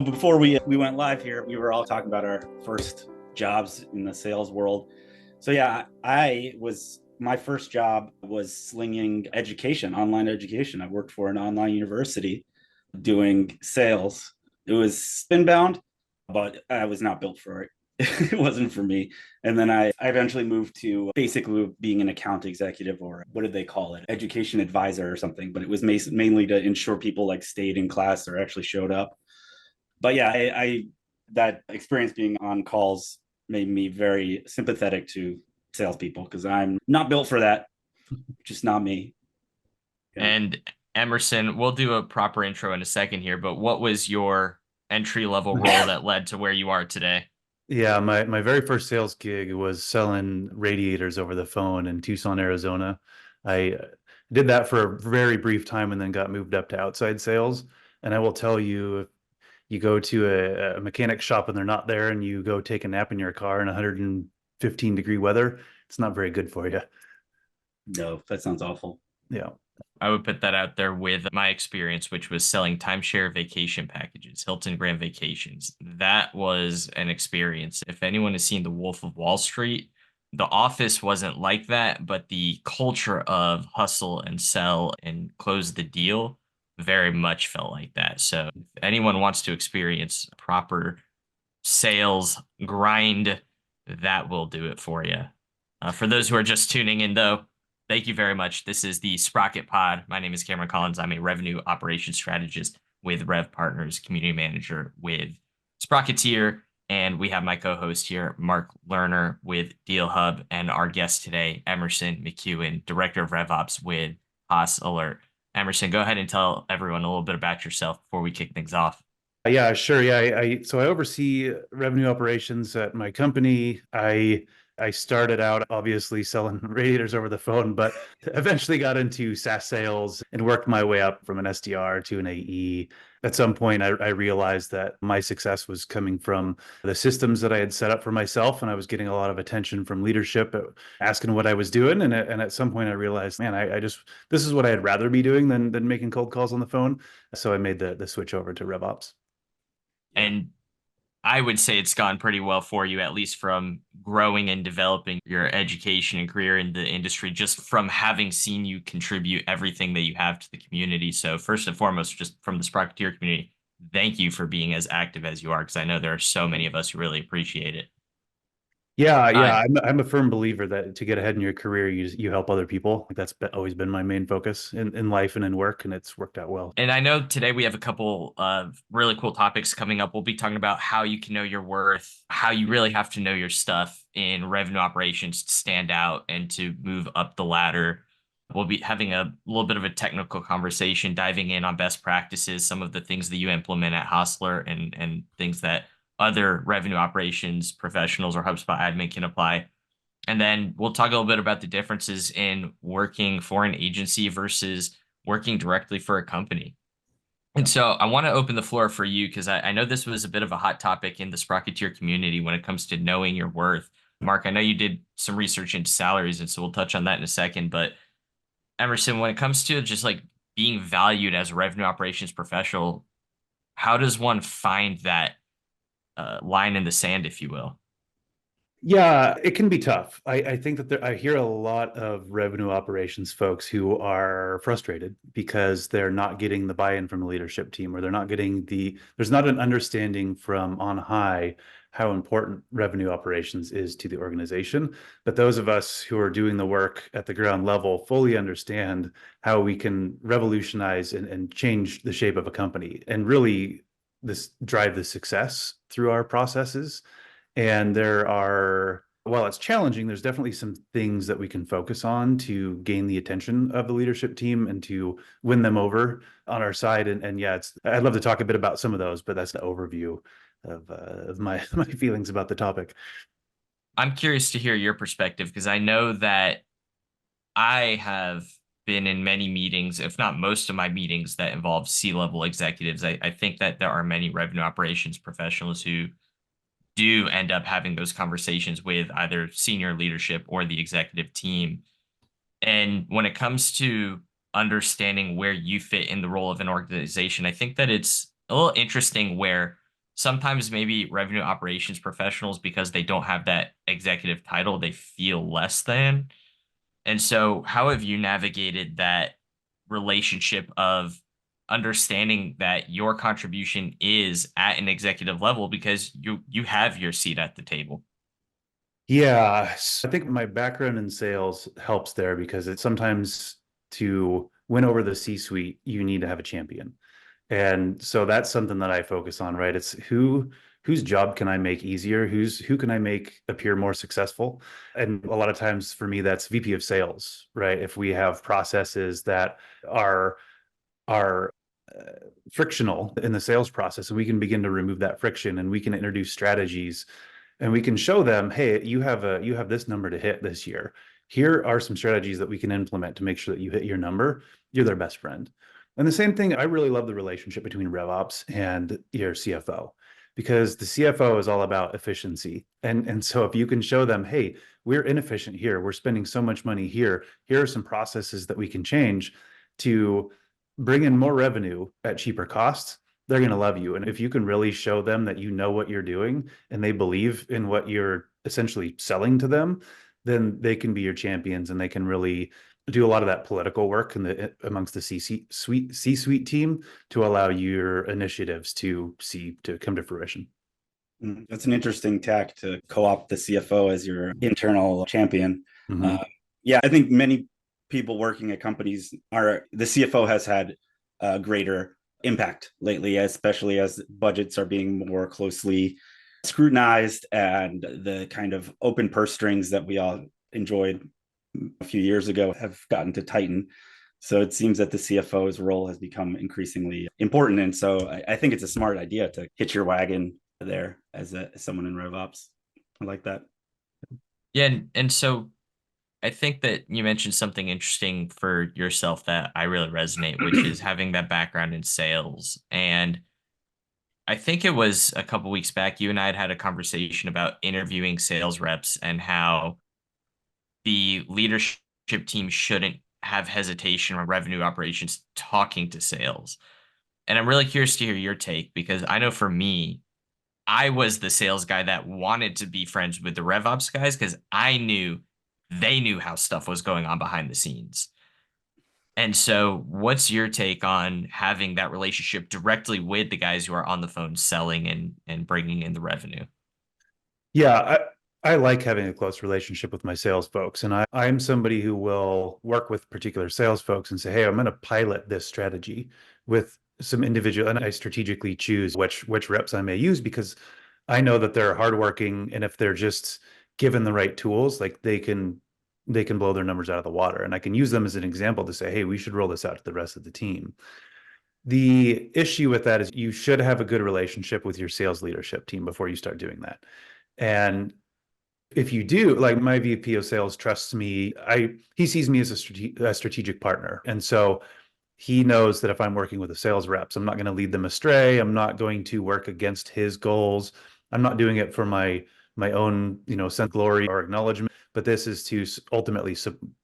Before we went live here, we were all talking about our first jobs in the sales world. So yeah, I was my first job was slinging education, online education. I worked for an online university doing sales. It was spinbound, but I was not built for it. It wasn't for me. And then I eventually moved to basically being an account executive, or what did they call it? Education advisor or something. But it was mainly to ensure people like stayed in class or actually showed up. But yeah, I that experience being on calls made me very sympathetic to salespeople because I'm not built for that. Just not me. Yeah. And Emerson, we'll do a proper intro in a second here, but what was your entry level role that led to where you are today? Yeah, my very first sales gig was selling radiators over the phone in Tucson, Arizona. I did that for a very brief time and then got moved up to outside sales. And I will tell you, if you go to a mechanic shop and they're not there and you go take a nap in your car in 115-degree weather, it's not very good for you. No, that sounds awful. Yeah. I would put that out there with my experience, which was selling timeshare vacation packages, Hilton Grand Vacations. That was an experience. If anyone has seen The Wolf of Wall Street, the office wasn't like that, but the culture of hustle and sell and close the deal very much felt like that. So if anyone wants to experience proper sales grind, that will do it for you. For those who are just tuning in, though, thank you very much. This is the Sprocket Pod. My name is Cameron Collins. I'm a revenue operations strategist with RevPartners, community manager with Sprocketeer, and we have my co-host here, Mark Lerner with DealHub, and our guest today, Emerson McCuin, director of RevOps with HAAS Alert. Emerson, go ahead and tell everyone a little bit about yourself before we kick things off. Yeah, sure. Yeah, so I oversee revenue operations at my company. I started out obviously selling radiators over the phone, but eventually got into SaaS sales and worked my way up from an SDR to an AE. At some point, I realized that my success was coming from the systems that I had set up for myself, and I was getting a lot of attention from leadership asking what I was doing. And at some point, I realized, man, I just this is what I'd rather be doing than making cold calls on the phone. So I made the switch over to RevOps. Yeah. And I would say it's gone pretty well for you, at least from growing and developing your education and career in the industry, just from having seen you contribute everything that you have to the community. So, first and foremost, just from the Sprocketeer community, thank you for being as active as you are, because I know there are so many of us who really appreciate it. Yeah, Uh, yeah. I'm a firm believer that to get ahead in your career, you help other people. Like always been my main focus in life and in work, and it's worked out well. And I know today we have a couple of really cool topics coming up. We'll be talking about how you can know your worth, how you really have to know your stuff in revenue operations to stand out and to move up the ladder. We'll be having a little bit of a technical conversation, diving in on best practices, some of the things that you implement at Hostler and things that other revenue operations professionals or HubSpot admin can apply. And then we'll talk a little bit about the differences in working for an agency versus working directly for a company. And Yeah. so I want to open the floor for you because I know this was a bit of a hot topic in the Sprocketeer community when it comes to knowing your worth. Mark, I know you did some research into salaries, and so we'll touch on that in a second. But Emerson, when it comes to just like being valued as a revenue operations professional, how does one find that line in the sand, if you will? Yeah, it can be tough. I think that I hear a lot of revenue operations folks who are frustrated because they're not getting the buy-in from the leadership team, or they're not getting there's not an understanding from on high how important revenue operations is to the organization. But those of us who are doing the work at the ground level fully understand how we can revolutionize and change the shape of a company and really drive the success through our processes. And while it's challenging, there's definitely some things that we can focus on to gain the attention of the leadership team and to win them over on our side. And yeah, I'd love to talk a bit about some of those, but that's the overview of my my feelings about the topic. I'm curious to hear your perspective because I know that I have been in many meetings, if not most of my meetings that involve C-level executives. I think that there are many revenue operations professionals who do end up having those conversations with either senior leadership or the executive team. And when it comes to understanding where you fit in the role of an organization, I think that it's a little interesting where sometimes maybe revenue operations professionals, because they don't have that executive title, they feel less than. And so, how have you navigated that relationship of understanding that your contribution is at an executive level because you have your seat at the table? Yeah, so I think my background in sales helps there because it's sometimes to win over the C-suite, you need to have a champion. And so that's something that I focus on, right? It's whose job can I make easier? Who can I make appear more successful? And a lot of times for me, that's VP of sales, right? If we have processes that are frictional in the sales process, and we can begin to remove that friction, and we can introduce strategies, and we can show them, hey, you have this number to hit this year. Here are some strategies that we can implement to make sure that you hit your number. You're their best friend. And the same thing, I really love the relationship between RevOps and your CFO, because the CFO is all about efficiency. And so if you can show them, hey, we're inefficient here, we're spending so much money here, here are some processes that we can change to bring in more revenue at cheaper costs, they're going to love you. And if you can really show them that you know what you're doing and they believe in what you're essentially selling to them, then they can be your champions and they can really do a lot of that political work in amongst the C-suite team to allow your initiatives to come to fruition. That's an interesting tack, to co-opt the CFO as your internal champion. Mm-hmm. Yeah, I think many people working at companies the CFO has had a greater impact lately, especially as budgets are being more closely scrutinized and the kind of open purse strings that we all enjoyed a few years ago have gotten to tighten. So it seems that the CFO's role has become increasingly important. And so I think it's a smart idea to hitch your wagon there as someone in RevOps. I like that. Yeah, and so I think that you mentioned something interesting for yourself that I really resonate, which is having that background in sales. And I think it was a couple weeks back, you and I had a conversation about interviewing sales reps and how the leadership team shouldn't have hesitation on revenue operations talking to sales. And I'm really curious to hear your take, because I know for me, I was the sales guy that wanted to be friends with the RevOps guys because I knew they knew how stuff was going on behind the scenes. And so, what's your take on having that relationship directly with the guys who are on the phone selling and bringing in the revenue? Yeah, I like having a close relationship with my sales folks. And I'm somebody who will work with particular sales folks and say, hey, I'm going to pilot this strategy with some individual, and I strategically choose which reps I may use because I know that they're hardworking. And if they're just given the right tools, like they can blow their numbers out of the water. And I can use them as an example to say, hey, we should roll this out to the rest of the team. The issue with that is you should have a good relationship with your sales leadership team before you start doing that. And if you do, like my VP of sales trusts me, he sees me as a strategic partner. And so he knows that if I'm working with the sales reps, I'm not going to lead them astray. I'm not going to work against his goals. I'm not doing it for my own, sense of glory or acknowledgement, but this is to ultimately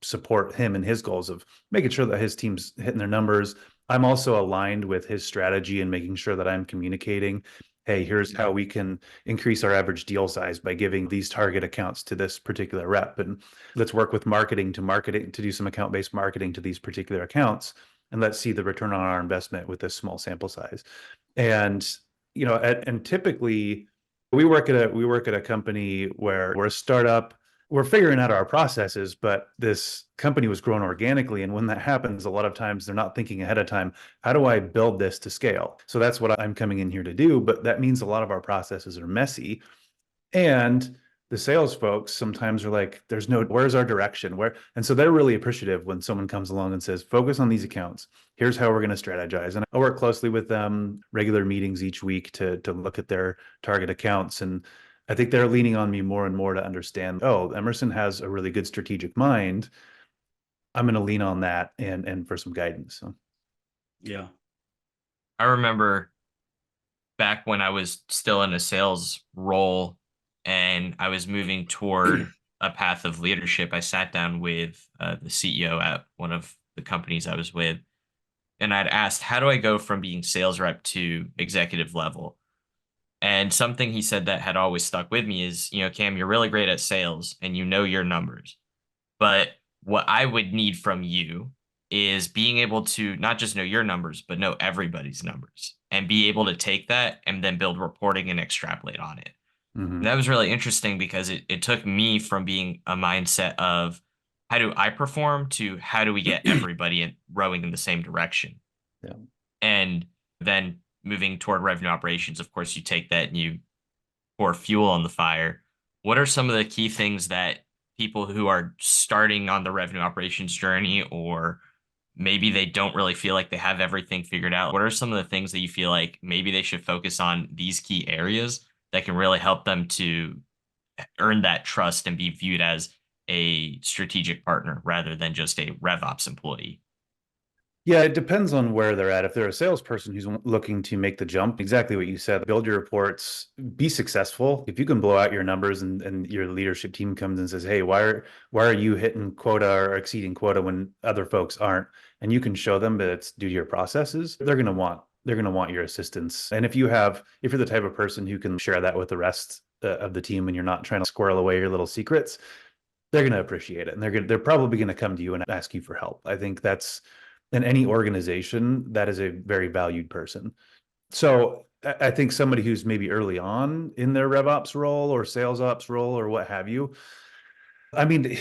support him and his goals of making sure that his team's hitting their numbers. I'm also aligned with his strategy and making sure that I'm communicating, hey, here's how we can increase our average deal size by giving these target accounts to this particular rep. And let's work with marketing to do some account-based marketing to these particular accounts. And let's see the return on our investment with this small sample size. And, and typically we work at a company where we're a startup. We're figuring out our processes, but this company was grown organically. And when that happens, a lot of times they're not thinking ahead of time, how do I build this to scale? So that's what I'm coming in here to do. But that means a lot of our processes are messy. And the sales folks sometimes are like, where's our direction? And so they're really appreciative when someone comes along and says, focus on these accounts. Here's how we're going to strategize. And I work closely with them, regular meetings each week to look at their target accounts. And I think they're leaning on me more and more to understand, oh, Emerson has a really good strategic mind. I'm going to lean on that and for some guidance. So. Yeah. I remember back when I was still in a sales role and I was moving toward a path of leadership, I sat down with the CEO at one of the companies I was with, and I'd asked, how do I go from being sales rep to executive level? And something he said that had always stuck with me is, Cam, you're really great at sales and you know your numbers. But what I would need from you is being able to not just know your numbers, but know everybody's numbers and be able to take that and then build reporting and extrapolate on it. And Mhm. that was really interesting because it took me from being a mindset of how do I perform to how do we get everybody rowing in the same direction. Yeah. And then moving toward revenue operations, of course, you take that and you pour fuel on the fire. What are some of the key things that people who are starting on the revenue operations journey, or maybe they don't really feel like they have everything figured out? What are some of the things that you feel like maybe they should focus on these key areas that can really help them to earn that trust and be viewed as a strategic partner rather than just a RevOps employee? Yeah, it depends on where they're at. If they're a salesperson who's looking to make the jump, exactly what you said, build your reports, be successful. If you can blow out your numbers and your leadership team comes and says, hey, why are you hitting quota or exceeding quota when other folks aren't? And you can show them that it's due to your processes, they're going to want your assistance. And if you're the type of person who can share that with the rest of the team and you're not trying to squirrel away your little secrets, they're going to appreciate it. And they're probably going to come to you and ask you for help. I think that's in any organization, that is a very valued person. So I think somebody who's maybe early on in their RevOps role or sales ops role or what have you, I mean,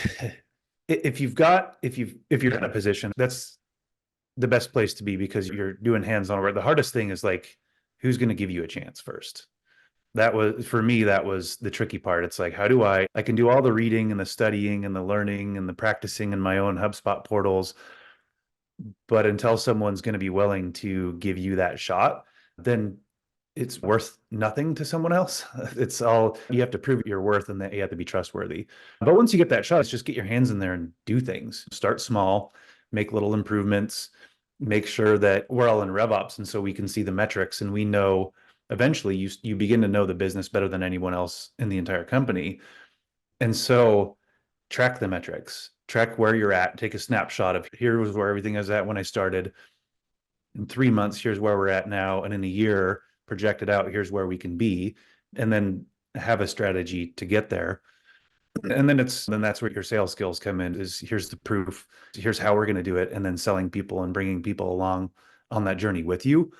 if you're in a position, that's the best place to be because you're doing hands-on work. The hardest thing is like, who's going to give you a chance first? For me, that was the tricky part. It's like, how do I can do all the reading and the studying and the learning and the practicing in my own HubSpot portals, but until someone's going to be willing to give you that shot, then it's worth nothing to someone else. It's all, you have to prove your worth and that you have to be trustworthy. But once you get that shot, it's just get your hands in there and do things. Start small, make little improvements, make sure that we're all in RevOps. And so we can see the metrics and we know eventually you begin to know the business better than anyone else in the entire company. And so track the metrics, track where you're at, take a snapshot of here was where everything is at when I started. In 3 months, here's where we're at now. And in a year, project it out, here's where we can be. And then have a strategy to get there. And then that's where your sales skills come in, is here's the proof, here's how we're going to do it. And then selling people and bringing people along on that journey with you.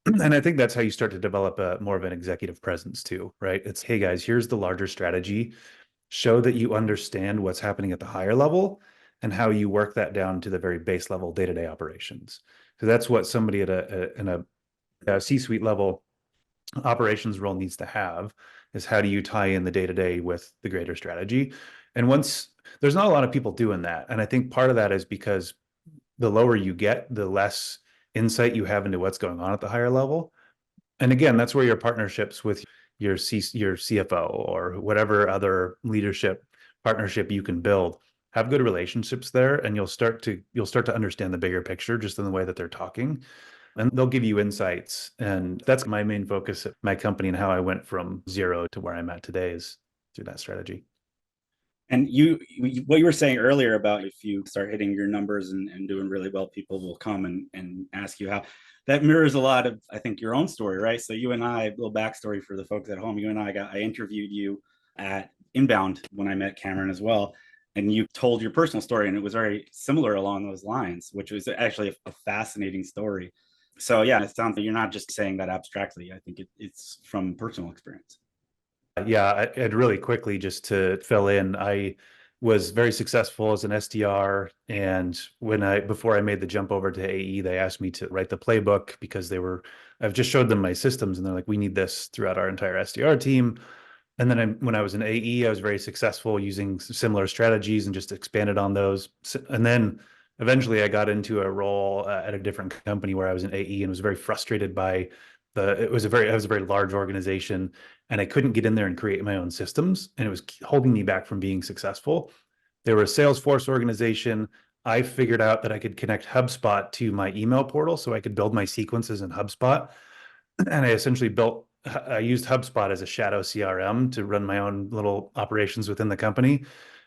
And I think that's how you start to develop more of an executive presence too, right? It's, hey guys, here's the larger strategy. Show that you understand what's happening at the higher level and how you work that down to the very base level day-to-day operations. So that's what somebody in a C-suite level operations role needs to have, is how do you tie in the day-to-day with the greater strategy? And there's not a lot of people doing that. And I think part of that is because the lower you get, the less insight you have into what's going on at the higher level. And again, that's where your partnerships with your CFO or whatever other leadership partnership you can build, have good relationships there, and you'll start to understand the bigger picture just in the way that they're talking, and they'll give you insights. And that's my main focus at my company and how I went from zero to where I'm at today is through that strategy. And what you were saying earlier about if you start hitting your numbers and doing really well, people will come and ask you how. That mirrors a lot of, I think, your own story, right? So you and I, a little backstory for the folks at home. You and I interviewed you at Inbound when I met Cameron as well, and you told your personal story, and it was very similar along those lines, which was actually a fascinating story. So yeah, it sounds like you're not just saying that abstractly. I think it's from personal experience. Yeah, and really quickly, just to fill in, I was very successful as an SDR. And before I made the jump over to AE, they asked me to write the playbook because I've just showed them my systems and they're like, we need this throughout our entire SDR team. And then when I was in AE, I was very successful using similar strategies and just expanded on those. And then eventually I got into a role at a different company where I was in AE and was very frustrated by it was a very large organization, and I couldn't get in there and create my own systems, and it was holding me back from being successful. They were a Salesforce organization. I figured out that I could connect HubSpot to my email portal so I could build my sequences in HubSpot. And I used HubSpot as a shadow CRM to run my own little operations within the company.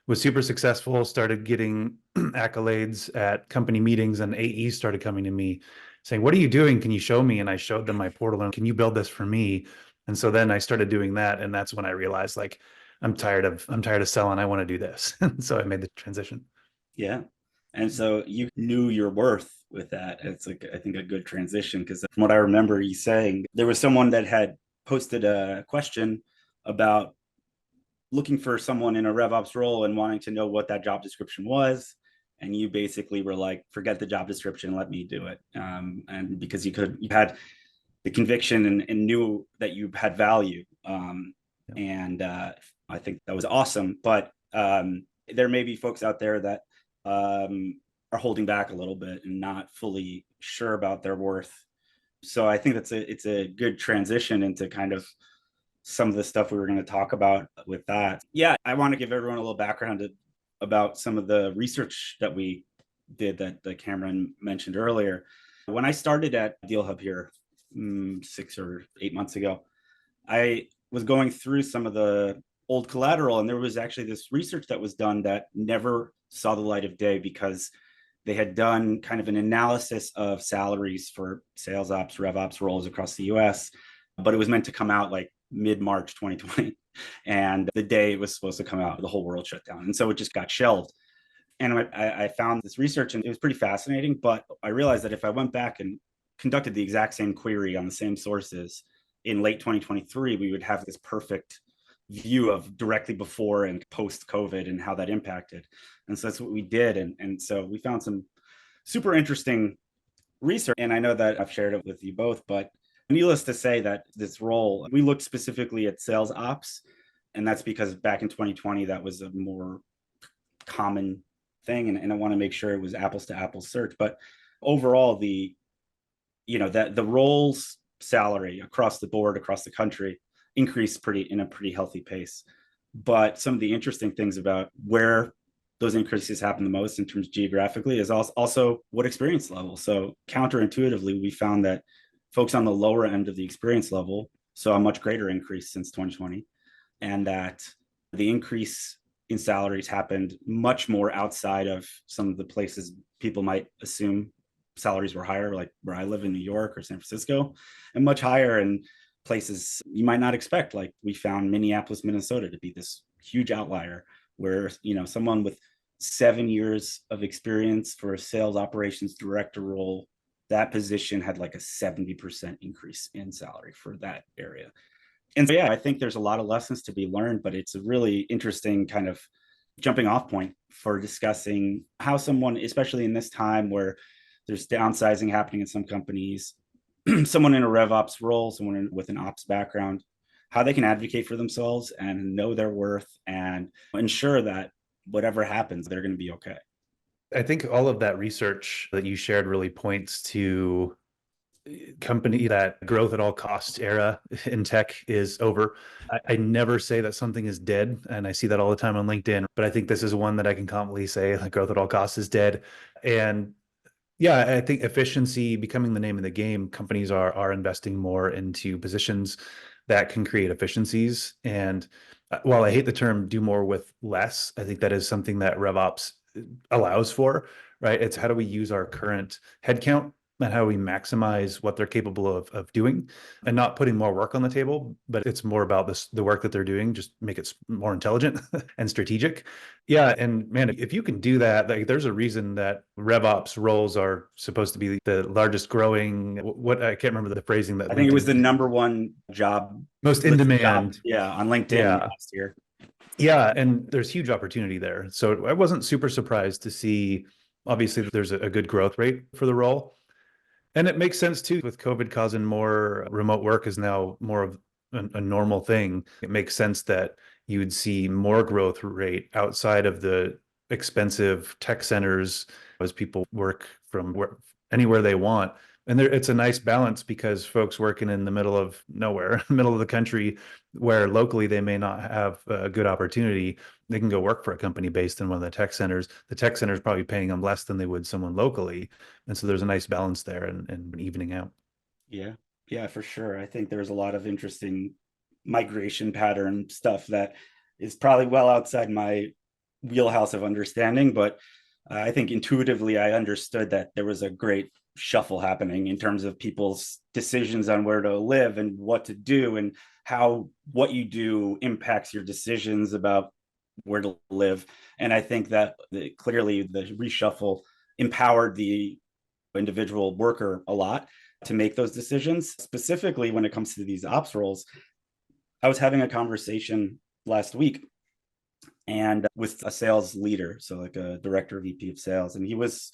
Was super successful, started getting accolades at company meetings, and AE started coming to me saying, what are you doing? Can you show me? And I showed them my portal and, can you build this for me? And so then I started doing that. And that's when I realized like, I'm tired of selling. I want to do this. And so I made the transition. Yeah. And so you knew your worth with that. It's like, I think, a good transition, because from what I remember you saying, there was someone that had posted a question about looking for someone in a RevOps role and wanting to know what that job description was. And you basically were like, forget the job description, let me do it. And because you had the conviction and knew that you had value. And I think that was awesome. But there may be folks out there that are holding back a little bit and not fully sure about their worth. So I think it's a good transition into kind of some of the stuff we were going to talk about with that. Yeah, I want to give everyone a little background about some of the research that we did that Cameron mentioned earlier. When I started at DealHub here 6 or 8 months ago, I was going through some of the old collateral, and there was actually this research that was done that never saw the light of day, because they had done kind of an analysis of salaries for sales ops, rev ops roles across the US, but it was meant to come out like mid-March 2020. And the day it was supposed to come out, the whole world shut down. And so it just got shelved. And I found this research, and it was pretty fascinating, but I realized that if I went back and conducted the exact same query on the same sources in late 2023, we would have this perfect view of directly before and post COVID and how that impacted. And so that's what we did. And so we found some super interesting research. And I know that I've shared it with you both, but needless to say that this role, we looked specifically at sales ops. And that's because back in 2020, that was a more common thing. And I want to make sure it was apples to apples search. But overall, the roles salary across the board, across the country, increased in a pretty healthy pace. But some of the interesting things about where those increases happen the most in terms geographically is also what experience level. So counterintuitively, we found that folks on the lower end of the experience level saw a much greater increase since 2020, and that the increase in salaries happened much more outside of some of the places people might assume salaries were higher, like where I live in New York or San Francisco, and much higher in places you might not expect. Like we found Minneapolis, Minnesota to be this huge outlier, where someone with 7 years of experience for a sales operations director role, that position had like a 70% increase in salary for that area. And so, yeah, I think there's a lot of lessons to be learned, but it's a really interesting kind of jumping off point for discussing how someone, especially in this time where there's downsizing happening in some companies, someone in a rev ops role, someone with an ops background, how they can advocate for themselves and know their worth and ensure that whatever happens, they're going to be okay. I think all of that research that you shared really points to company that growth at all costs era in tech is over. I never say that something is dead, and I see that all the time on LinkedIn, but I think this is one that I can confidently say like growth at all costs is dead. And yeah, I think efficiency becoming the name of the game. Companies are investing more into positions that can create efficiencies. And while I hate the term do more with less, I think that is something that RevOps allows for, right? It's how do we use our current headcount and how we maximize what they're capable of doing, and not putting more work on the table, but it's more about the work that they're doing, just make it more intelligent and strategic. Yeah. And man, if you can do that, like there's a reason that RevOps roles are supposed to be the largest growing, what I can't remember the phrasing that I think it was the number one job. Most in demand. Yeah. On LinkedIn last year. Yeah. And there's huge opportunity there. So I wasn't super surprised to see, obviously, there's a good growth rate for the role. And it makes sense too, with COVID causing more remote work is now more of a normal thing. It makes sense that you would see more growth rate outside of the expensive tech centers as people work from anywhere they want. And it's a nice balance because folks working in the middle of nowhere, middle of the country, where locally they may not have a good opportunity, they can go work for a company based in one of the tech centers. The tech center is probably paying them less than they would someone locally. And so there's a nice balance there and evening out. Yeah, for sure. I think there's a lot of interesting migration pattern stuff that is probably well outside my wheelhouse of understanding, but I think intuitively I understood that there was a great shuffle happening in terms of people's decisions on where to live and what to do, and how what you do impacts your decisions about where to live. And I think that clearly the reshuffle empowered the individual worker a lot to make those decisions. Specifically, when it comes to these ops roles, I was having a conversation last week and with a sales leader, so like a director, VP of sales, and he was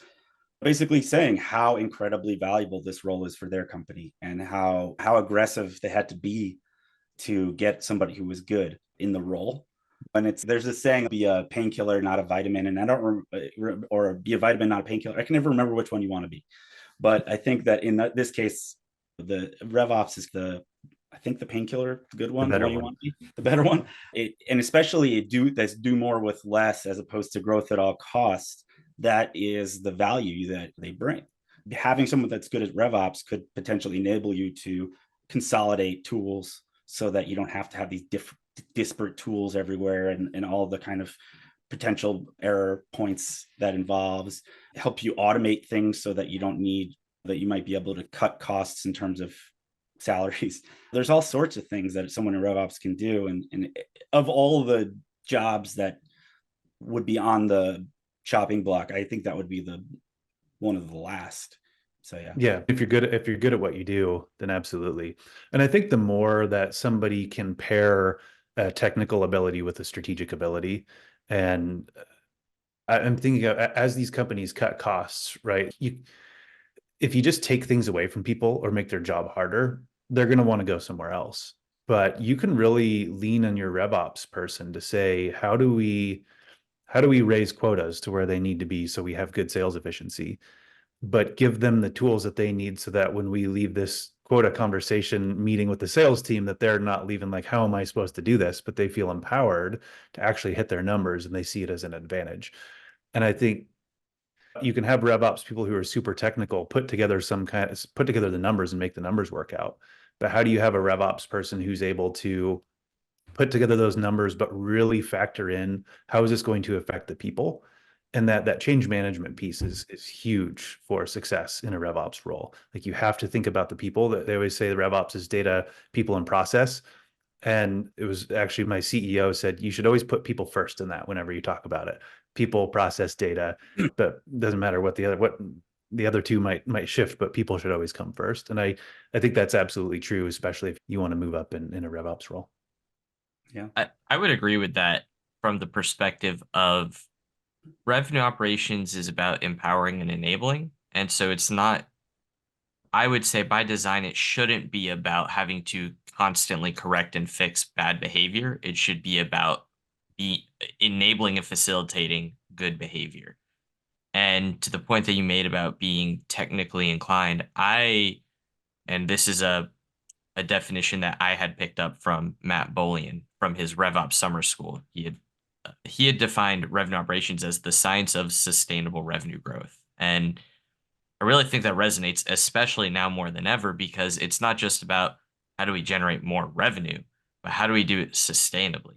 basically saying how incredibly valuable this role is for their company, and how aggressive they had to be to get somebody who was good in the role. And there's a saying, be a painkiller, not a vitamin. And I don't or be a vitamin, not a painkiller. I can never remember which one you want to be. But I think that in this case, the RevOps is I think the painkiller, the good one, the one you want to be, the better one. And especially let's do more with less, as opposed to growth at all costs. That is the value that they bring. Having someone that's good at RevOps could potentially enable you to consolidate tools so that you don't have to have these disparate tools everywhere, and all the kind of potential error points that involves. Help you automate things so that you might be able to cut costs in terms of salaries. There's all sorts of things that someone in RevOps can do. And of all the jobs that would be on the chopping block, I think that would be one of the last. So yeah, if you're good at what you do, then absolutely. And I think the more that somebody can pair a technical ability with a strategic ability, and I'm thinking of, as these companies cut costs, right? If you just take things away from people or make their job harder, they're going to want to go somewhere else. But you can really lean on your RevOps person to say, how do we raise quotas to where they need to be so we have good sales efficiency, but give them the tools that they need so that when we leave this quota conversation meeting with the sales team, that they're not leaving like, how am I supposed to do this? But they feel empowered to actually hit their numbers, and they see it as an advantage. And I think you can have RevOps people who are super technical put together the numbers and make the numbers work out. But how do you have a RevOps person who's able to put together those numbers, but really factor in how is this going to affect the people? And that change management piece is huge for success in a RevOps role. Like, you have to think about the people. That they always say the RevOps is data, people, and process. And it was actually my CEO said, you should always put people first in that whenever you talk about it. People, process, data, but doesn't matter what the other two might shift, but people should always come first. And I think that's absolutely true, especially if you want to move up in a RevOps role. Yeah, I would agree with that from the perspective of revenue operations is about empowering and enabling. And so it's not, I would say by design, it shouldn't be about having to constantly correct and fix bad behavior. It should be about enabling and facilitating good behavior. And to the point that you made about being technically inclined, and this is a definition that I had picked up from Matt Bolian from his RevOps summer school. He had defined revenue operations as the science of sustainable revenue growth. And I really think that resonates, especially now more than ever, because it's not just about how do we generate more revenue, but how do we do it sustainably?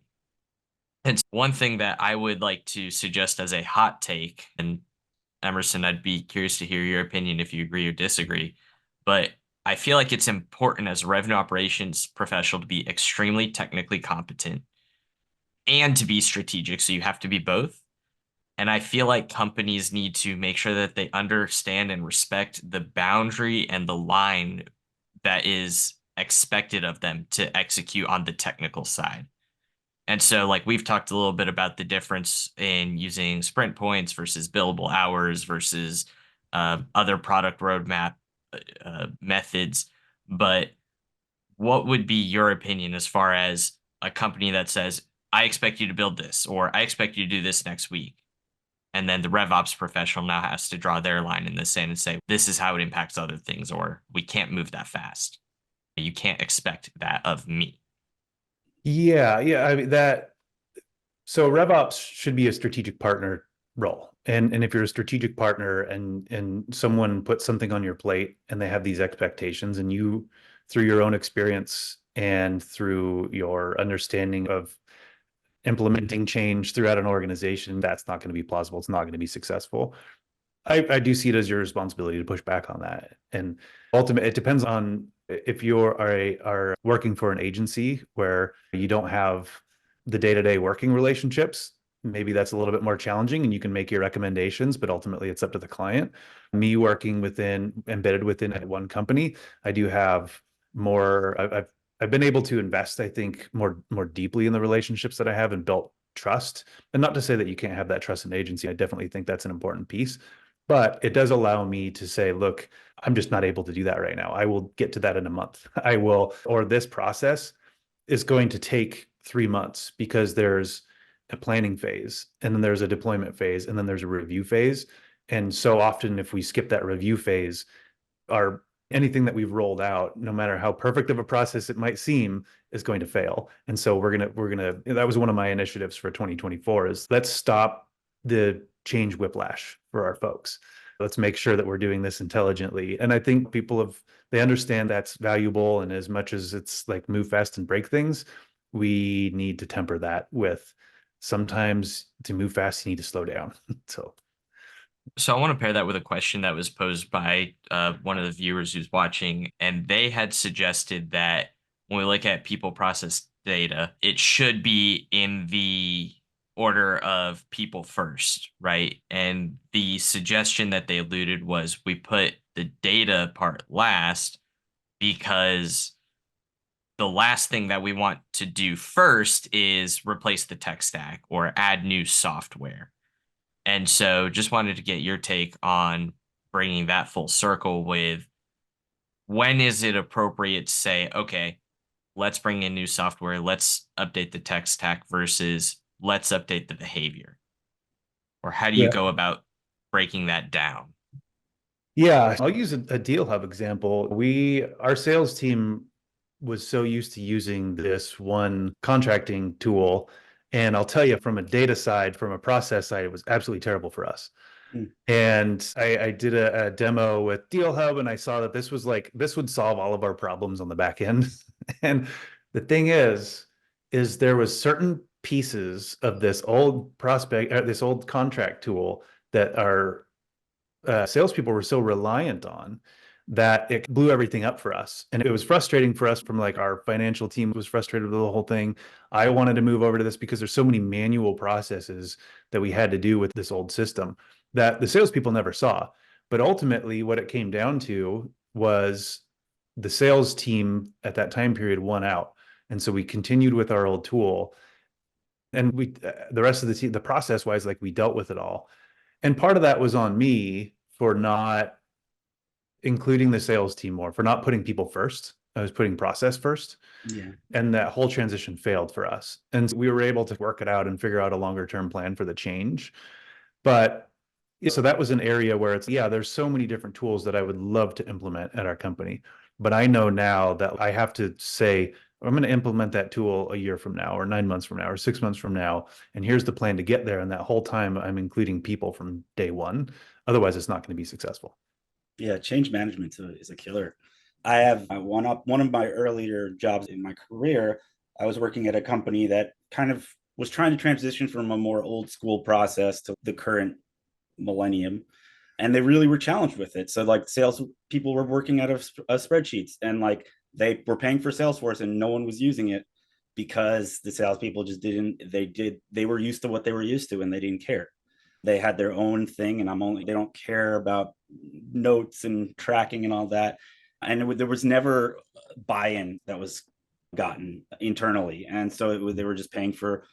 And one thing that I would like to suggest as a hot take, and Emerson, I'd be curious to hear your opinion if you agree or disagree, but I feel like it's important as a revenue operations professional to be extremely technically competent and to be strategic. So you have to be both. And I feel like companies need to make sure that they understand and respect the boundary and the line that is expected of them to execute on the technical side. And so, like, we've talked a little bit about the difference in using sprint points versus billable hours versus other product roadmap methods. But what would be your opinion as far as a company that says, I expect you to build this, or I expect you to do this next week? And then the RevOps professional now has to draw their line in the sand and say, this is how it impacts other things, or we can't move that fast. You can't expect that of me. Yeah. I mean, so RevOps should be a strategic partner role. And if you're a strategic partner and someone puts something on your plate and they have these expectations, and you, through your own experience and through your understanding of implementing change throughout an organization, that's not going to be plausible. It's not going to be successful. I do see it as your responsibility to push back on that. And ultimately, it depends on if you are working for an agency where you don't have the day-to-day working relationships. Maybe that's a little bit more challenging and you can make your recommendations, but ultimately it's up to the client. Me working embedded within one company, I do have more, I've been able to invest, I think, more deeply in the relationships that I have and built trust. And not to say that you can't have that trust in an agency. I definitely think that's an important piece. But it does allow me to say, look, I'm just not able to do that right now. I will get to that in a month. I will, or this process is going to take 3 months because there's a planning phase and then there's a deployment phase and then there's a review phase. And so often if we skip that review phase, our anything that we've rolled out, no matter how perfect of a process it might seem, is going to fail. And so we're gonna that was one of my initiatives for 2024 is let's stop the change whiplash for our folks. Let's make sure that we're doing this intelligently. And I think they understand that's valuable. And as much as it's like move fast and break things, we need to temper that with sometimes to move fast, you need to slow down. So I want to pair that with a question that was posed by one of the viewers who's watching, and they had suggested that when we look at people process data, it should be in the order of people first, right? And the suggestion that they alluded was we put the data part last because the last thing that we want to do first is replace the tech stack or add new software. And so just wanted to get your take on bringing that full circle with when is it appropriate to say, okay, let's bring in new software, let's update the tech stack versus let's update the behavior? Or how do you go about breaking that down? Yeah, I'll use a DealHub example. Our sales team was so used to using this one contracting tool. And I'll tell you from a data side, from a process side, it was absolutely terrible for us. Mm. And I did a demo with DealHub and I saw that this would solve all of our problems on the back end. And the thing is there was certain pieces of this old this old contract tool that our salespeople were so reliant on that it blew everything up for us. And it was frustrating for us from like our financial team was frustrated with the whole thing. I wanted to move over to this because there's so many manual processes that we had to do with this old system that the salespeople never saw. But ultimately what it came down to was the sales team at that time period won out. And so we continued with our old tool and the rest of the team, the process wise, like we dealt with it all. And part of that was on me for not including the sales team more, for not putting people first. I was putting process first. Yeah. And that whole transition failed for us. And we were able to work it out and figure out a longer term plan for the change. But so that was an area where there's so many different tools that I would love to implement at our company. But I know now that I have to say, I'm going to implement that tool a year from now, or 9 months from now, or 6 months from now. And here's the plan to get there. And that whole time I'm including people from day one. Otherwise, it's not going to be successful. Yeah, change management is a killer. I have one of my earlier jobs in my career. I was working at a company that kind of was trying to transition from a more old school process to the current millennium. And they really were challenged with it. So like sales people were working out of spreadsheets and like they were paying for Salesforce and no one was using it because the salespeople just they were used to what they were used to and they didn't care. They had their own thing and they don't care about notes and tracking and all that. And there was never buy-in that was gotten internally. And so they were just paying for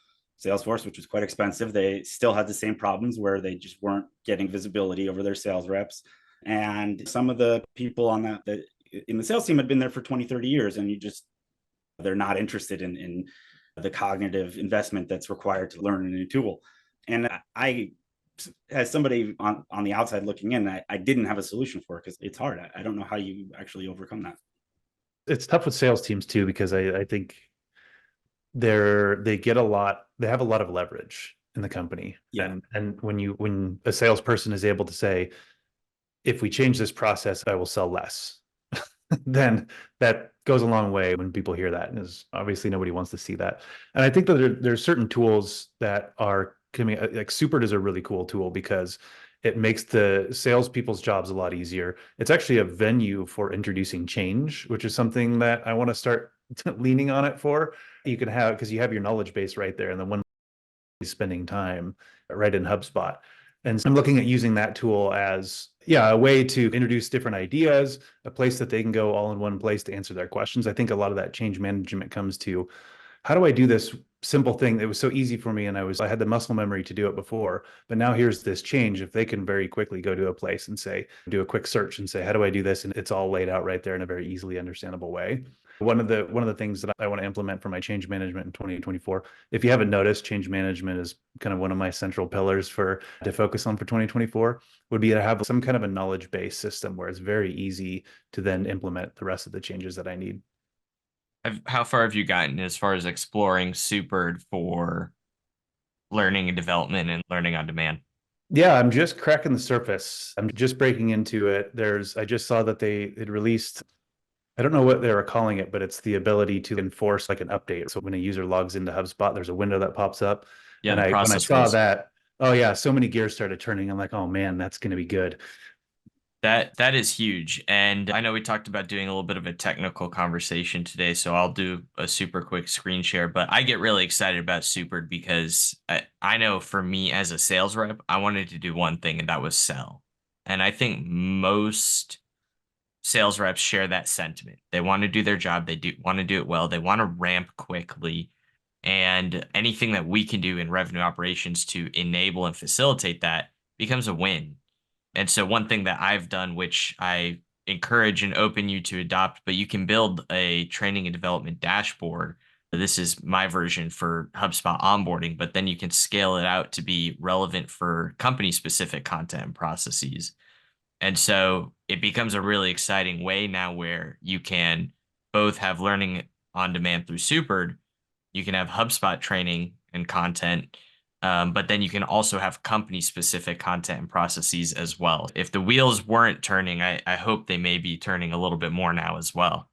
Salesforce, which was quite expensive. They still had the same problems where they just weren't getting visibility over their sales reps. And some of the people on that in the sales team had been there for 20, 30 years, and they're not interested in the cognitive investment that's required to learn a new tool. And I, as somebody on the outside looking in, I didn't have a solution for it because it's hard. I don't know how you actually overcome that. It's tough with sales teams too, because I think they have a lot of leverage in the company. Yeah. And when a salesperson is able to say, if we change this process, I will sell less, then that goes a long way when people hear that. And obviously nobody wants to see that. And I think that there's certain tools that are coming, like Supert is a really cool tool because It makes the salespeople's jobs a lot easier. It's actually a venue for introducing change, which is something that I want to start leaning on it for. You can have, because you have your knowledge base right there, and then one spending time right in HubSpot. And so I'm looking at using that tool as, a way to introduce different ideas, a place that they can go all in one place to answer their questions. I think a lot of that change management comes to, how do I do this simple thing that was so easy for me, and I had the muscle memory to do it before, but now here's this change. If they can very quickly go to a place and say, do a quick search and say, how do I do this? And it's all laid out right there in a very easily understandable way. One of the things that I want to implement for my change management in 2024, if you haven't noticed, change management is kind of one of my central pillars to focus on for 2024, would be to have some kind of a knowledge-based system where it's very easy to then implement the rest of the changes that I need. How far have you gotten as far as exploring Supered for learning and development and learning on demand? Yeah, I'm just cracking the surface. I'm just breaking into it. I just saw that they had released, I don't know what they were calling it, but it's the ability to enforce like an update. So when a user logs into HubSpot, there's a window that pops up. Yeah, And the when I process saw rules. that, oh yeah, so many gears started turning. I'm like, oh man, that's going to be good. That is huge. And I know we talked about doing a little bit of a technical conversation today, so I'll do a super quick screen share. But I get really excited about Supered because I know for me as a sales rep, I wanted to do one thing, and that was sell. And I think most sales reps share that sentiment. They want to do their job, they do want to do it well, they want to ramp quickly. And anything that we can do in revenue operations to enable and facilitate that becomes a win. And so one thing that I've done, which I encourage and open you to adopt, but you can build a training and development dashboard. This is my version for HubSpot onboarding, but then you can scale it out to be relevant for company specific content and processes. And so it becomes a really exciting way now where you can both have learning on demand through Supered, you can have HubSpot training and content, but then you can also have company specific content and processes as well. If the wheels weren't turning, I hope they may be turning a little bit more now as well.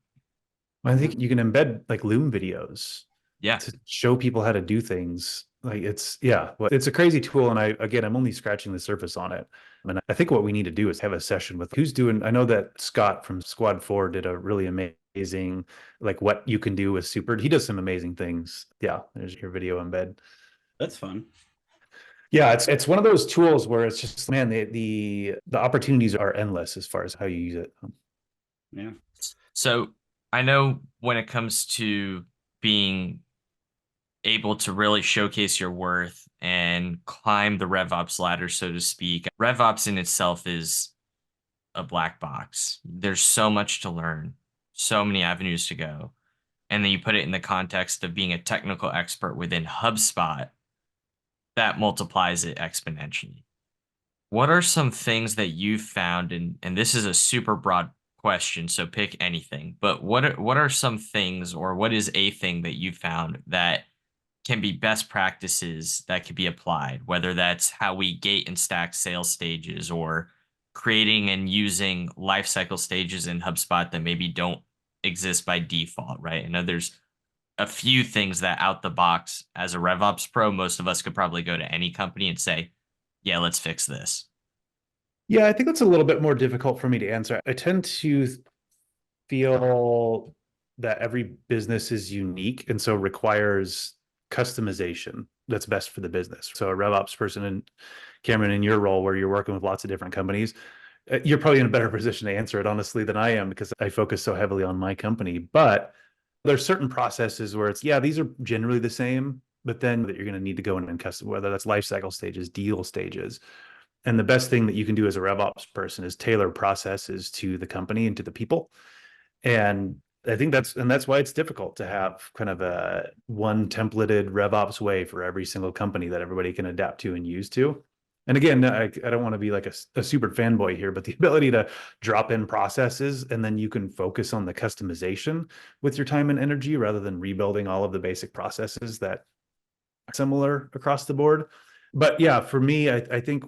I think you can embed like Loom videos Yeah. to show people how to do things. Like it's a crazy tool. And I'm only scratching the surface on it. And I think what we need to do is have a session with who's doing, I know that Scott from Squad 4 did a really amazing, like what you can do with Supered. He does some amazing things. Yeah, there's your video embed. That's fun. Yeah, it's one of those tools where it's just, man, the opportunities are endless as far as how you use it. Yeah. So I know when it comes to being able to really showcase your worth and climb the RevOps ladder, so to speak, RevOps in itself is a black box. There's so much to learn, so many avenues to go. And then you put it in the context of being a technical expert within HubSpot, that multiplies it exponentially. What are some things that you've found, and this is a super broad question, so pick anything, but what are some things, or what is a thing that you found that can be best practices that could be applied, whether that's how we gate and stack sales stages, or creating and using life cycle stages in HubSpot that maybe don't exist by default, right? I know there's a few things that out the box as a RevOps pro, most of us could probably go to any company and say, yeah, let's fix this. Yeah, I think that's a little bit more difficult for me to answer. I tend to feel that every business is unique and so requires customization that's best for the business. So a RevOps person, and Cameron, in your role where you're working with lots of different companies, you're probably in a better position to answer it honestly than I am, because I focus so heavily on my company. But there's certain processes where it's, these are generally the same, but then that you're going to need to go in and custom, whether that's life cycle stages, deal stages. And the best thing that you can do as a RevOps person is tailor processes to the company and to the people. And I think that's why it's difficult to have kind of a one templated RevOps way for every single company that everybody can adapt to and use to. And again, I don't want to be like a super fanboy here, but the ability to drop in processes and then you can focus on the customization with your time and energy rather than rebuilding all of the basic processes that are similar across the board. But yeah, for me, I think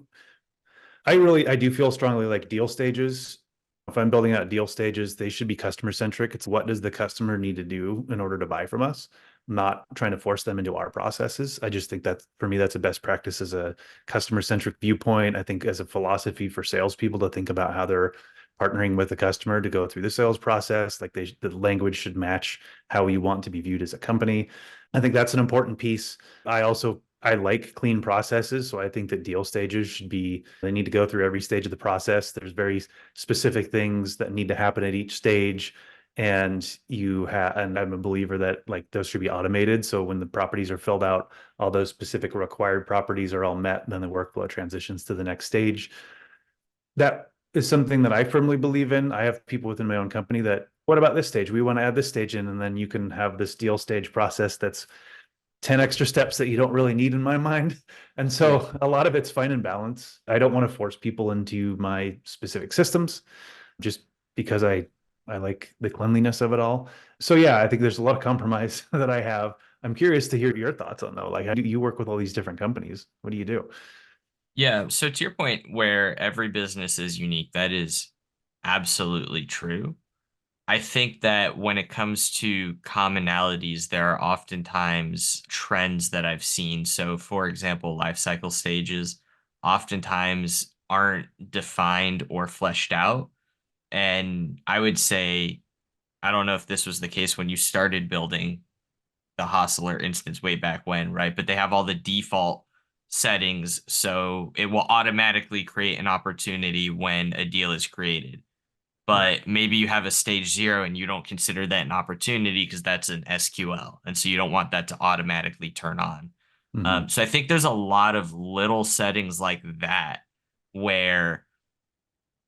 I do feel strongly like deal stages. If I'm building out deal stages, they should be customer centric. It's what does the customer need to do in order to buy from us? not trying to force them into our processes. I just think that for me, that's a best practice as a customer-centric viewpoint. I think as a philosophy for salespeople to think about how they're partnering with the customer to go through the sales process, like the language should match how we want to be viewed as a company. I think that's an important piece. I like clean processes. So I think that deal stages they need to go through every stage of the process. There's very specific things that need to happen at each stage. And I'm a believer that like those should be automated. So when the properties are filled out, all those specific required properties are all met, then the workflow transitions to the next stage. That is something that I firmly believe in. I have people within my own company that, what about this stage? We want to add this stage in, and then you can have this deal stage process that's 10 extra steps that you don't really need in my mind. And so a lot of it's fine and balance. I don't want to force people into my specific systems just because I like the cleanliness of it all. So yeah, I think there's a lot of compromise that I have. I'm curious to hear your thoughts on though. Like, how do you work with all these different companies? What do you do? Yeah. So to your point, where every business is unique, that is absolutely true. I think that when it comes to commonalities, there are oftentimes trends that I've seen. So, for example, life cycle stages oftentimes aren't defined or fleshed out. And I would say, I don't know if this was the case when you started building the HAAS Alert instance way back when, right? But they have all the default settings. So it will automatically create an opportunity when a deal is created. But maybe you have a stage 0 and you don't consider that an opportunity because that's an SQL. And so you don't want that to automatically turn on. Mm-hmm. So I think there's a lot of little settings like that where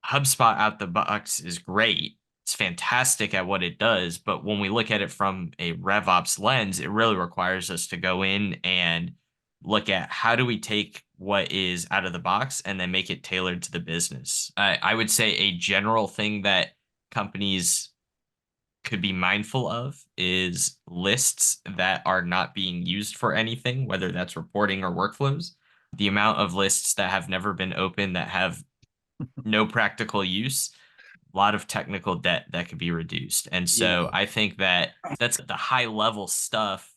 HubSpot out the box is great. It's fantastic at what it does. But when we look at it from a RevOps lens, it really requires us to go in and look at how do we take what is out of the box and then make it tailored to the business. I would say a general thing that companies could be mindful of is lists that are not being used for anything, whether that's reporting or workflows. The amount of lists that have never been opened that have no practical use, a lot of technical debt that could be reduced. And so I think that that's the high level stuff.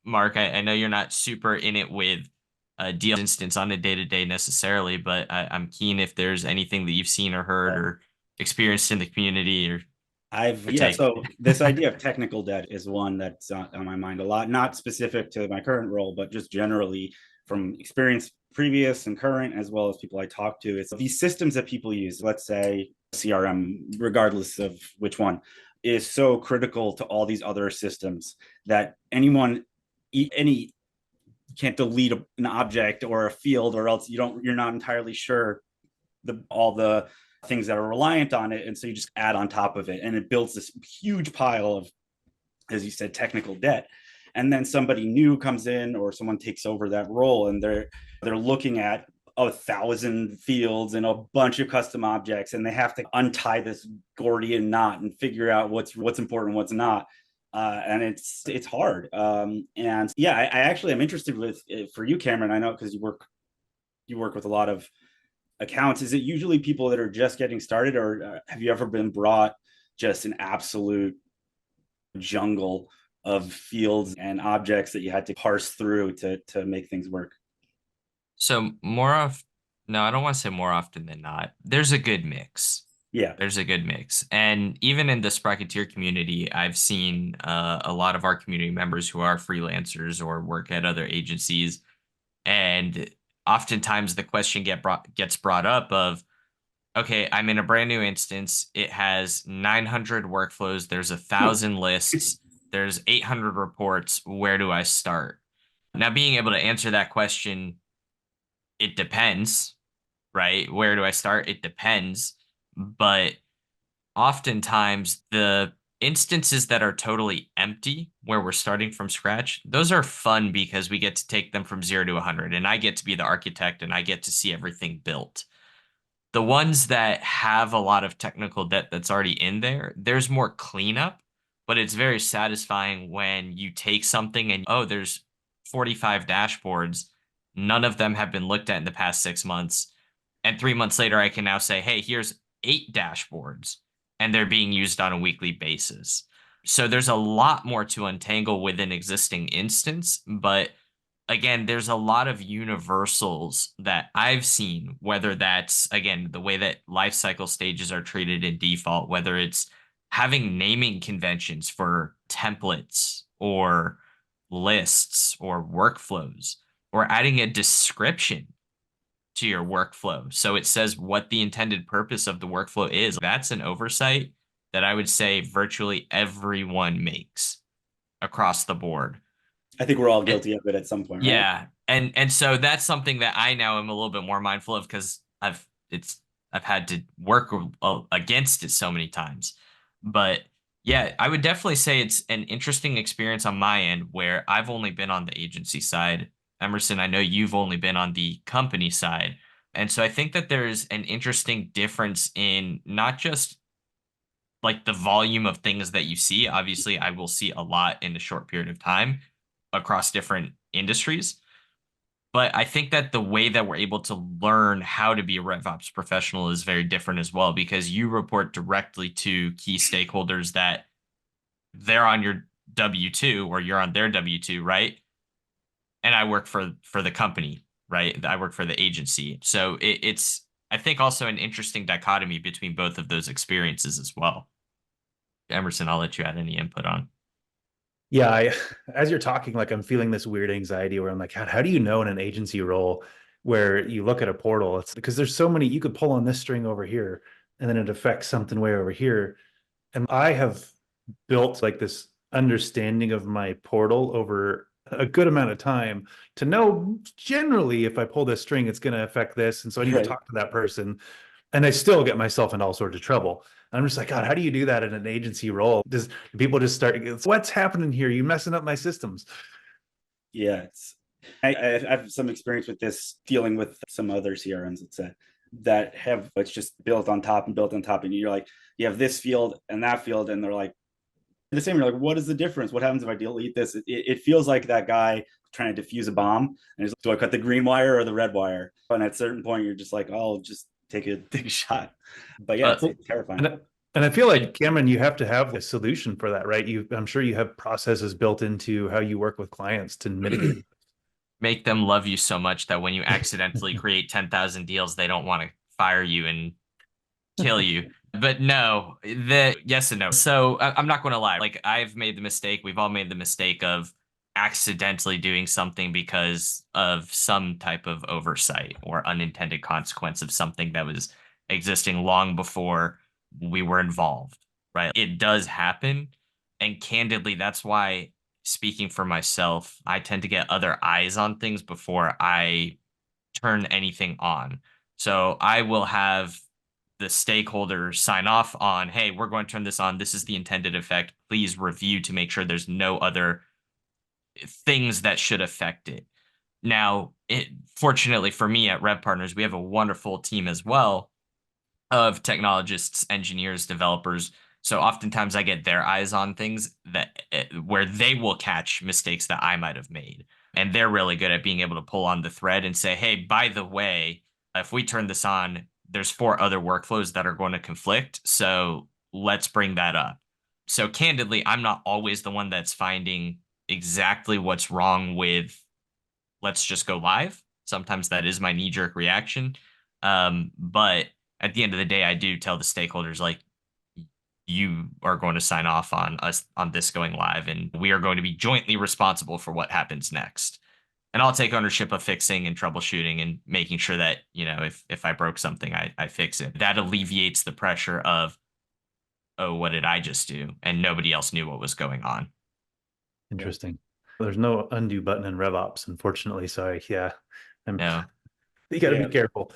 Mark, I know you're not super in it with a deal instance on a day-to-day necessarily, but I'm keen if there's anything that you've seen or heard or experienced in the community or so this idea of technical debt is one that's on my mind a lot, not specific to my current role, but just generally from experience previous and current, as well as people I talk to. It's these systems that people use, let's say CRM, regardless of which one, is so critical to all these other systems that any can't delete an object or a field, or else you're not entirely sure all the things that are reliant on it. And so you just add on top of it, and it builds this huge pile of, as you said, technical debt. And then somebody new comes in, or someone takes over that role, and they're looking at 1,000 fields and a bunch of custom objects, and they have to untie this Gordian knot and figure out what's important, what's not. And it's hard. And yeah, I actually am interested with, for you, Cameron, I know because you work with a lot of accounts. Is it usually people that are just getting started, or have you ever been brought just an absolute jungle of fields and objects that you had to parse through to make things work? So no, I don't want to say more often than not. There's a good mix. Yeah. There's a good mix. And even in the Sprocketeer community, I've seen a lot of our community members who are freelancers or work at other agencies. And oftentimes the question gets brought up of, okay, I'm in a brand new instance. It has 900 workflows. There's 1,000 lists. There's 800 reports. Where do I start? Now, being able to answer that question, it depends, right? Where do I start? It depends. But oftentimes the instances that are totally empty, where we're starting from scratch, those are fun because we get to take them from 0 to 100, and I get to be the architect and I get to see everything built. The ones that have a lot of technical debt that's already in there, there's more cleanup, but it's very satisfying when you take something and, oh, there's 45 dashboards. None of them have been looked at in the past 6 months. And 3 months later, I can now say, hey, here's 8 dashboards, and they're being used on a weekly basis. So there's a lot more to untangle with an existing instance, but again, there's a lot of universals that I've seen, whether that's, again, the way that life cycle stages are treated in default, whether it's having naming conventions for templates or lists or workflows, or adding a description to your workflow. So it says what the intended purpose of the workflow is. That's an oversight that I would say virtually everyone makes across the board. I think we're all And guilty of it at some point, right? yeah, and so that's something that I now am a little bit more mindful of because I've had to work against it so many times. But yeah, I would definitely say it's an interesting experience on my end where I've only been on the agency side. Emerson, I know you've only been on the company side. And so I think that there's an interesting difference in not just like the volume of things that you see. Obviously, I will see a lot in a short period of time across different industries. But I think that the way that we're able to learn how to be a RevOps professional is very different as well, because you report directly to key stakeholders that they're on your W-2 or you're on their W-2, right? And I work for the company, right? I work for the agency. So it's I think also an interesting dichotomy between both of those experiences as well. Emerson, I'll let you add any input on. Yeah, as you're talking, like I'm feeling this weird anxiety where I'm like, God, how do you know in an agency role where you look at a portal? It's because there's so many, you could pull on this string over here and then it affects something way over here. And I have built like this understanding of my portal over a good amount of time to know generally if I pull this string, it's going to affect this. And so I need to Right. talk to that person. And I still get myself in all sorts of trouble. I'm just like, God, how do you do that in an agency role? Do people just start, what's happening here? You messing up my systems. Yeah, I have some experience with this dealing with some other CRMs, let's say, that have it's just built on top and built on top, and you're like, you have this field and that field, and they're like the same. You're like, what is the difference? What happens if I delete this? It feels like that guy trying to defuse a bomb, and he's like, do I cut the green wire or the red wire? And at a certain point, you're just like, oh, I'll just take a shot. But yeah, Uh, it's terrifying. And I feel like, Cameron, you have to have a solution for that, right? I'm sure you have processes built into how you work with clients to mitigate. Make them love you so much that when you accidentally create 10,000 deals, they don't want to fire you and kill you. But no, the yes and no. So I'm not going to lie. Like I've made the mistake. We've all made the mistake of accidentally doing something because of some type of oversight or unintended consequence of something that was existing long before we were involved, right? It does happen. And candidly, that's why, speaking for myself, I tend to get other eyes on things before I turn anything on. So I will have the stakeholders sign off on, hey, we're going to turn this on. This is the intended effect. Please review to make sure there's no other things that should affect it. Now, fortunately for me at RevPartners, we have a wonderful team as well of technologists, engineers, developers. So oftentimes I get their eyes on things that where they will catch mistakes that I might have made. And they're really good at being able to pull on the thread and say, hey, by the way, if we turn this on, there's 4 other workflows that are going to conflict. So let's bring that up. So candidly, I'm not always the one that's finding exactly what's wrong with let's just go live. Sometimes that is my knee jerk reaction. But at the end of the day, I do tell the stakeholders, like, you are going to sign off on us on this going live, and we are going to be jointly responsible for what happens next. And I'll take ownership of fixing and troubleshooting and making sure that, if I broke something, I fix it. That alleviates the pressure of, oh, what did I just do? And nobody else knew what was going on. Interesting. There's no undo button in RevOps, unfortunately. So yeah, No. you got to Yeah. be careful.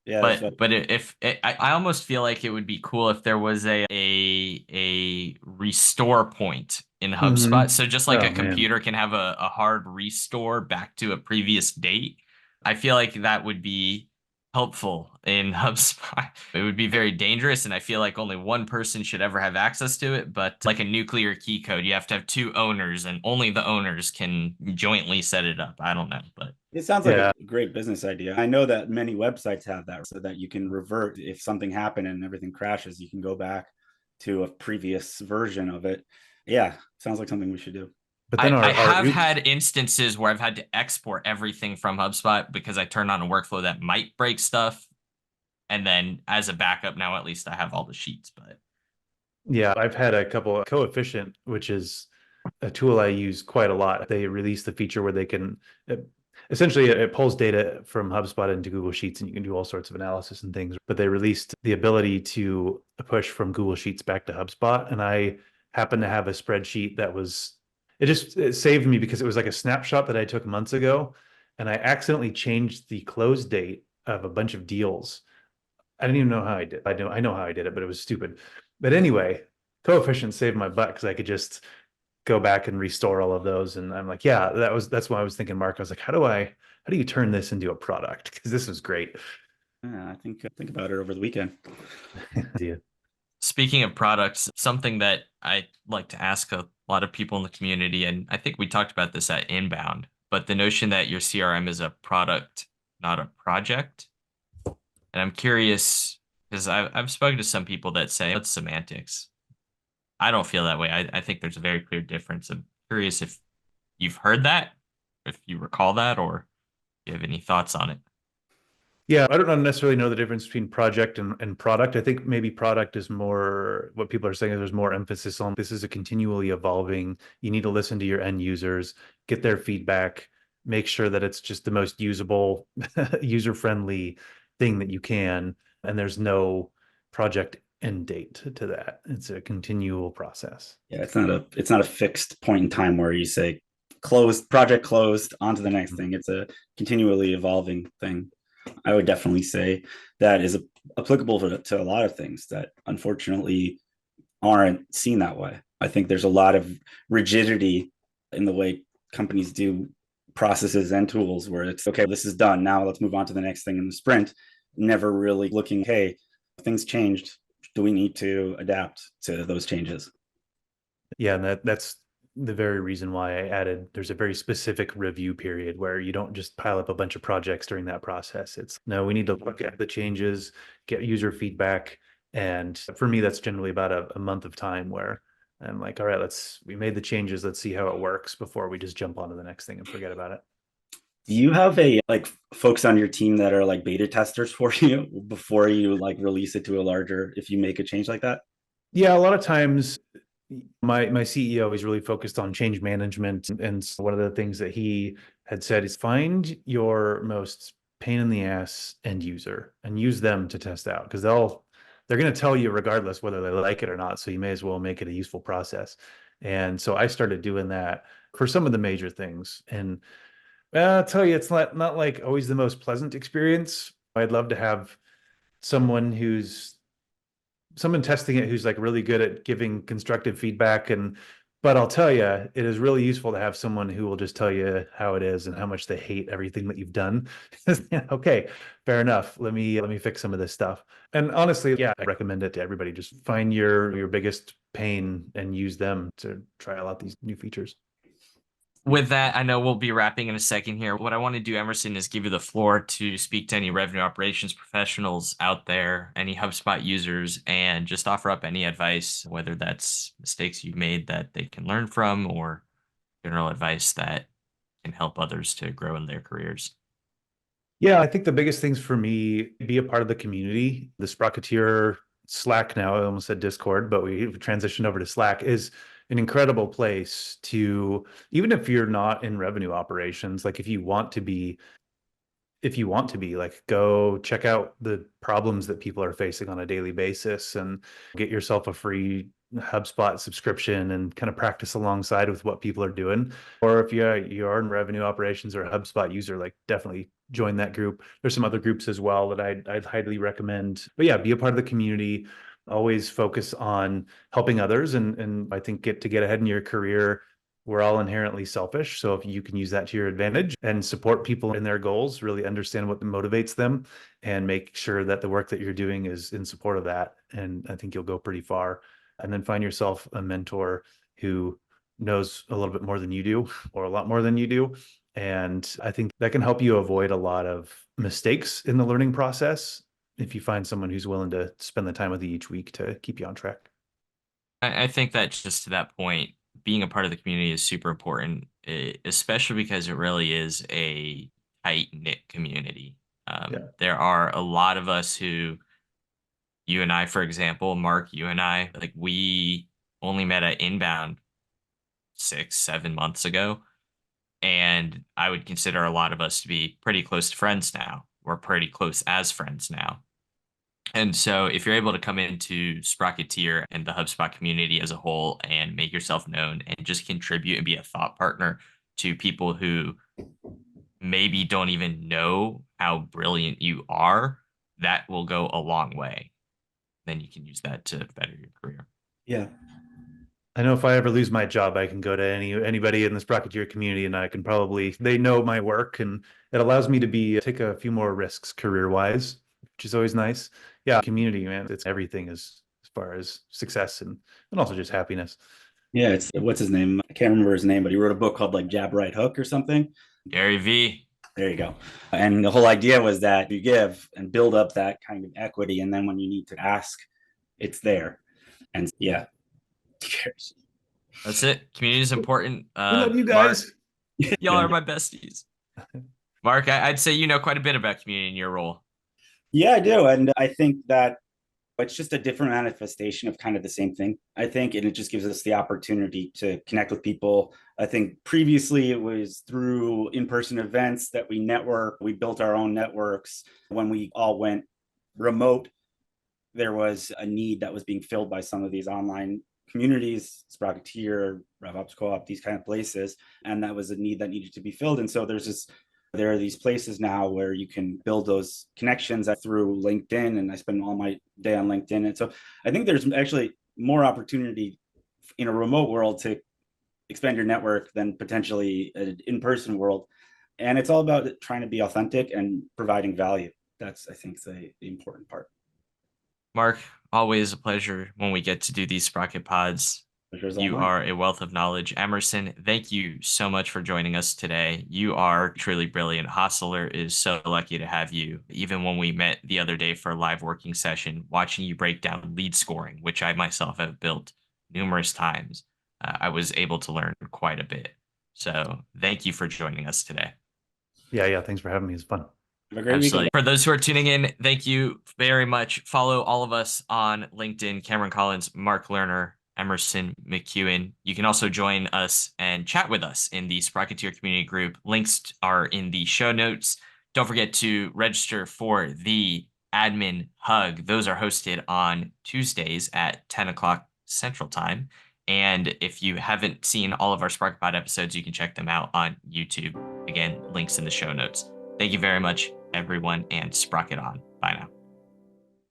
Yeah, But if I almost feel like it would be cool if there was a restore point in HubSpot. So just like Oh a man. computer can have a hard restore back to a previous date, I feel like that would be helpful in HubSpot. It would be very dangerous, and I feel like only one person should ever have access to it. But like a nuclear key code, you have to have 2 owners, and only the owners can jointly set it up. I don't know, but it sounds like Yeah. a great business idea. I know that many websites have that so that you can revert if something happened and everything crashes, you can go back to a previous version of it. Yeah, sounds like something we should do. But then I have had instances where I've had to export everything from HubSpot because I turned on a workflow that might break stuff. And then as a backup now, at least I have all the sheets. But yeah, I've had a couple. Coefficient, which is a tool I use quite a lot. They released the feature where they can essentially it pulls data from HubSpot into Google Sheets, and you can do all sorts of analysis and things. But they released the ability to push from Google Sheets back to HubSpot, and I happen to have a spreadsheet that was it saved me because it was like a snapshot that I took months ago, and I accidentally changed the close date of a bunch of deals. I didn't even know how I did. I know how I did it, but it was stupid. But anyway, Coefficient saved my butt because I could just go back and restore all of those. And I'm like, yeah, that's why I was thinking, Mark. I was like, how do you turn this into a product? Because this was great. Yeah, I think about it over the weekend. Yeah. speaking of products, something that I like to ask a lot of people in the community, and I think we talked about this at Inbound, but the notion that your CRM is a product, not a project. And I'm curious because I've spoken to some people that say it's semantics. I don't feel that way. I think there's a very clear difference. I'm curious if you've heard that, if you recall that, or you have any thoughts on it. Yeah, I don't necessarily know the difference between project and product. I think maybe product is more what people are saying is there's more emphasis on this is a continually evolving. You need to listen to your end users, get their feedback, make sure that it's just the most usable, user-friendly thing that you can. And there's no project end date to that. It's a continual process. Yeah, it's not a fixed point in time where you say closed, project closed, on to the next thing. It's a continually evolving thing. I would definitely say that is applicable to a lot of things that unfortunately aren't seen that way. I think there's a lot of rigidity in the way companies do processes and tools where it's okay, this is done. Now let's move on to the next thing in the sprint. Never really looking, hey, things changed. Do we need to adapt to those changes? Yeah, and that's the very reason why I added there's a very specific review period where you don't just pile up a bunch of projects during that process. It's no, we need to look at the changes, get user feedback. And for me, that's generally about a month of time where I'm like, all right, we made the changes. Let's see how it works before we just jump on to the next thing and forget about it. Do you have folks on your team that are like beta testers for you before you like release it to a larger, if you make a change like that? Yeah, a lot of times my CEO is really focused on change management. And so one of the things that he had said is find your most pain in the ass end user and use them to test out because they're going to tell you regardless whether they like it or not. So you may as well make it a useful process. And so I started doing that for some of the major things. And I'll tell you, it's not like always the most pleasant experience. I'd love to have someone testing it who's like really good at giving constructive feedback. But I'll tell you, it is really useful to have someone who will just tell you how it is and how much they hate everything that you've done. Okay, fair enough. Let me fix some of this stuff. And honestly, yeah, I recommend it to everybody. Just find your biggest pain and use them to trial out these new features. With that, I know we'll be wrapping in a second here. What I want to do, Emerson, is give you the floor to speak to any revenue operations professionals out there, any HubSpot users, and just offer up any advice, whether that's mistakes you've made that they can learn from or general advice that can help others to grow in their careers. Yeah, I think the biggest things for me, be a part of the community. The Sprocketeer Slack now, I almost said Discord, but we've transitioned over to Slack, is an incredible place to, even if you're not in revenue operations, like if you want to be, like go check out the problems that people are facing on a daily basis and get yourself a free HubSpot subscription and kind of practice alongside with what people are doing. Or if you are in revenue operations or a HubSpot user, like definitely join that group. There's some other groups as well that I'd highly recommend. But yeah, be a part of the community. Always focus on helping others. And I think get ahead in your career. We're all inherently selfish. So if you can use that to your advantage and support people in their goals, really understand what motivates them and make sure that the work that you're doing is in support of that. And I think you'll go pretty far. And then find yourself a mentor who knows a little bit more than you do or a lot more than you do. And I think that can help you avoid a lot of mistakes in the learning process if you find someone who's willing to spend the time with you each week to keep you on track. I think that just to that point, being a part of the community is super important, especially because it really is a tight knit community. Yeah. There are a lot of us who, you and I, for example, Mark, you and I, like we only met at Inbound 6, 7 months ago. And I would consider a lot of us to be pretty close to friends now. We're pretty close as friends now. And so if you're able to come into Sprocketeer and the HubSpot community as a whole and make yourself known and just contribute and be a thought partner to people who maybe don't even know how brilliant you are, that will go a long way. Then you can use that to better your career. Yeah. I know if I ever lose my job, I can go to anybody in the Sprocketeer community, and I can they know my work, and it allows me to take a few more risks career wise, which is always nice. Yeah, community, man, it's everything as far as success and also just happiness. Yeah, it's what's his name? I can't remember his name, but he wrote a book called like Jab Right Hook or something. Gary V. There you go. And the whole idea was that you give and build up that kind of equity, and then when you need to ask, it's there. And yeah, who cares? That's it. Community is important. We love you guys. Mark, y'all are my besties. Mark, I'd say you know quite a bit about community in your role. Yeah, I do. And I think that it's just a different manifestation of kind of the same thing, I think. And it just gives us the opportunity to connect with people. I think previously it was through in-person events that we network. We built our own networks. When we all went remote, there was a need that was being filled by some of these online communities, Sprocketeer, RevOps Co-op, these kind of places. And that was a need that needed to be filled. And so there are these places now where you can build those connections through LinkedIn, and I spend all my day on LinkedIn. And so I think there's actually more opportunity in a remote world to expand your network than potentially an in-person world. And it's all about trying to be authentic and providing value. That's, I think, the important part. Mark, always a pleasure when we get to do these Sprocket Pods. You are a wealth of knowledge. Emerson, thank you so much for joining us today. You are truly brilliant. HAAS Alert is so lucky to have you. Even when we met the other day for a live working session, watching you break down lead scoring, which I myself have built numerous times, I was able to learn quite a bit. So thank you for joining us today. Yeah. Thanks for having me. It's fun. Have a great Absolutely. weekend. For those who are tuning in, thank you very much. Follow all of us on LinkedIn, Cameron Collins, Mark Lerner, Emerson McCuin. You can also join us and chat with us in the Sprocketeer community group. Links are in the show notes. Don't forget to register for the admin hug. Those are hosted on Tuesdays at 10 o'clock Central Time. And if you haven't seen all of our SprocketPod episodes, you can check them out on YouTube. Again, links in the show notes. Thank you very much, everyone, and Sprocket on. Bye now.